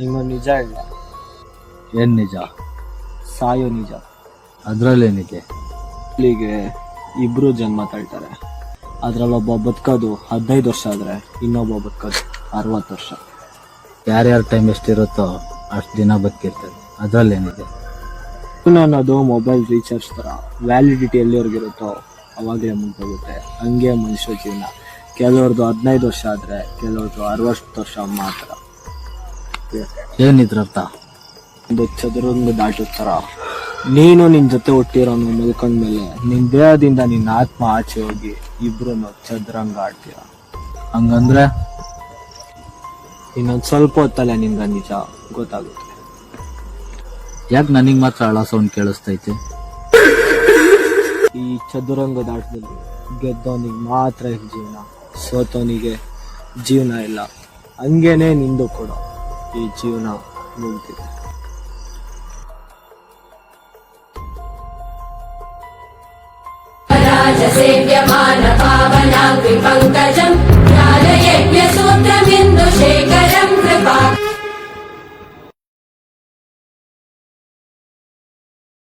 ನಿಂಗೊಂದು ನಿಜ ಹೇಳ, ಏನ್ ನಿಜ? ಸಾಯೋ ನಿಜ. ಅದ್ರಲ್ಲೇನಿದೆ? ಇಲ್ಲಿಗೆ ಇಬ್ರು ಜನ್ಮ ತಳ್ತಾರೆ. ಅದ್ರಲ್ಲೊಬ್ಬ ಬದುಕೋದು 15 ವರ್ಷ ಆದ್ರೆ ಇನ್ನೊಬ್ಬ ಬದುಕೋದು 60 ವರ್ಷ. ಯಾರ್ಯಾರ ಟೈಮ್ ಎಷ್ಟಿರುತ್ತೋ ಅಷ್ಟು ದಿನ ಬದುಕಿರ್ತಾರೆ. ಅದ್ರಲ್ಲೇನಿದೆ? ಅನ್ನೋದು ಮೊಬೈಲ್ ರೀಚಾರ್ಜ್ ತರ, ವ್ಯಾಲಿಡಿಟಿ ಎಲ್ಲಿವರೆಗಿರುತ್ತೋ ಅವಾಗಲೇ ಮುಗ್ದೋಗುತ್ತೆ. ಹಂಗೆ ಮನುಷ್ಯ ಜೀವನ. ಕೆಲವ್ರದ್ದು 15 ವರ್ಷ ಆದ್ರೆ ಕೆಲವ್ರದ್ದು 60 ವರ್ಷ ಮಾತ್ರ. ಏನಿದ್ರರ್ಥ? ಒಂದು ಚದುರಂಗ ದಾಟುತ್ತರ. ನೀನು ನಿನ್ ಜೊತೆ ಹುಟ್ಟಿರೋನು ಮಲ್ಕೊಂಡ್ಮೇಲೆ ನಿನ್ ದೇಹದಿಂದ ನಿನ್ನ ಆತ್ಮ ಆಚೆ ಹೋಗಿ ಇಬ್ರು ಚದುರಂಗ ಆಡ್ತೀರ. ಹಂಗಂದ್ರೆ ಇನ್ನೊಂದ್ ಸ್ವಲ್ಪ ಹೊತ್ತಲ್ಲೇ ನಿನ್ಗ ನಿಜ ಗೊತ್ತಾಗುತ್ತೆ. ಯಾಕೆ ನನಗ್ ಮಾತ್ರ ಅಳ ಸೌಂಡ್ ಕೇಳಿಸ್ತೈತೆ? ಈ ಚದುರಂಗದ ಆಟದಲ್ಲಿ ಗೆದ್ದವನಿಗೆ ಮಾತ್ರ ಜೀವನ, ಸೋತವನಿಗೆ ಜೀವನ ಇಲ್ಲ. ಹಂಗೇನೆ ನಿಂದು ಕೂಡ ಈ ಜೀವನ ಮುಗ್ದಿದೆ.